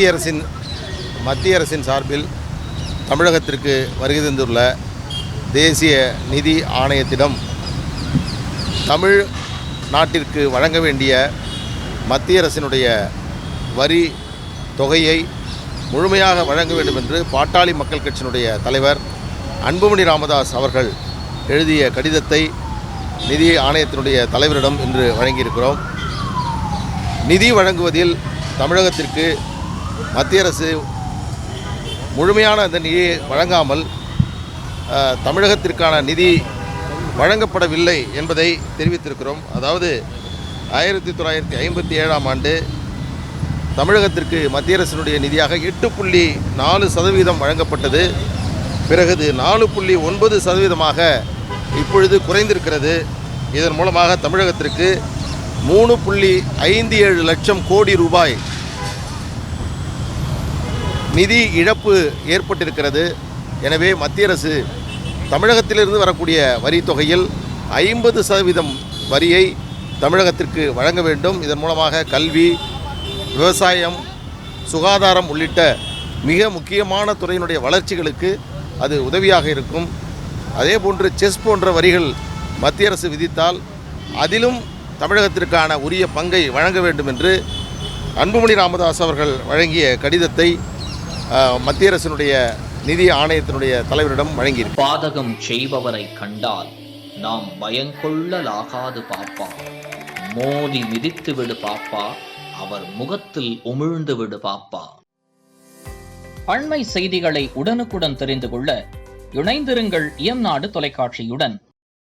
மத்திய அரசின் சார்பில் தமிழகத்திற்கு வருகை தந்துள்ள தேசிய நிதி ஆணையத்திடம் தமிழ் நாட்டிற்கு வழங்க வேண்டிய மத்திய அரசினுடைய வரி தொகையை முழுமையாக வழங்க வேண்டும் என்று பாட்டாளி மக்கள் கட்சியினுடைய தலைவர் அன்புமணி ராமதாஸ் அவர்கள் எழுதிய கடிதத்தை நிதி ஆணையத்தினுடைய தலைவரிடம் இன்று வழங்கியிருக்கிறோம். நிதி வழங்குவதில் தமிழகத்திற்கு மத்திய அரசு முழுமையான அந்த நிதியை வழங்காமல் தமிழகத்திற்கான நிதி வழங்கப்படவில்லை என்பதை தெரிவித்திருக்கிறோம். அதாவது 1957ஆம் ஆண்டு தமிழகத்திற்கு மத்திய அரசினுடைய நிதியாக 8.4% வழங்கப்பட்டது. பிறகு 4.9% இப்பொழுது குறைந்திருக்கிறது. இதன் மூலமாக தமிழகத்திற்கு 3.57 லட்சம் கோடி ரூபாய் நிதி இழப்பு ஏற்பட்டிருக்கிறது. எனவே மத்திய அரசு தமிழகத்திலிருந்து வரக்கூடிய வரி தொகையில் 50% வரியை தமிழகத்திற்கு வழங்க வேண்டும். இதன் மூலமாக கல்வி, விவசாயம், சுகாதாரம் உள்ளிட்ட மிக முக்கியமான துறையினுடைய வளர்ச்சிகளுக்கு அது உதவியாக இருக்கும். அதேபோன்று செஸ் போன்ற வரிகள் மத்திய அரசு விதித்தால் அதிலும் தமிழகத்திற்கான உரிய பங்கை வழங்க வேண்டும் என்று அன்புமணி ராமதாஸ் அவர்கள் வழங்கிய கடிதத்தை மத்திய அரசினுடைய நிதி ஆணையத்தினுடைய தலைவரிடம் வழங்கியிருக்கிறார். பாதகம் செய்பவரை கண்டால் நாம் பயங்கொள்ளலாகாது பாப்பா, மோதி மிதித்து விடு பாப்பா, அவர் முகத்தில் உமிழ்ந்து விடு பாப்பா. அண்மை செய்திகளை உடனுக்குடன் தெரிந்து கொள்ள இணைந்திருங்கள் இயம்நாடு தொலைக்காட்சியுடன்.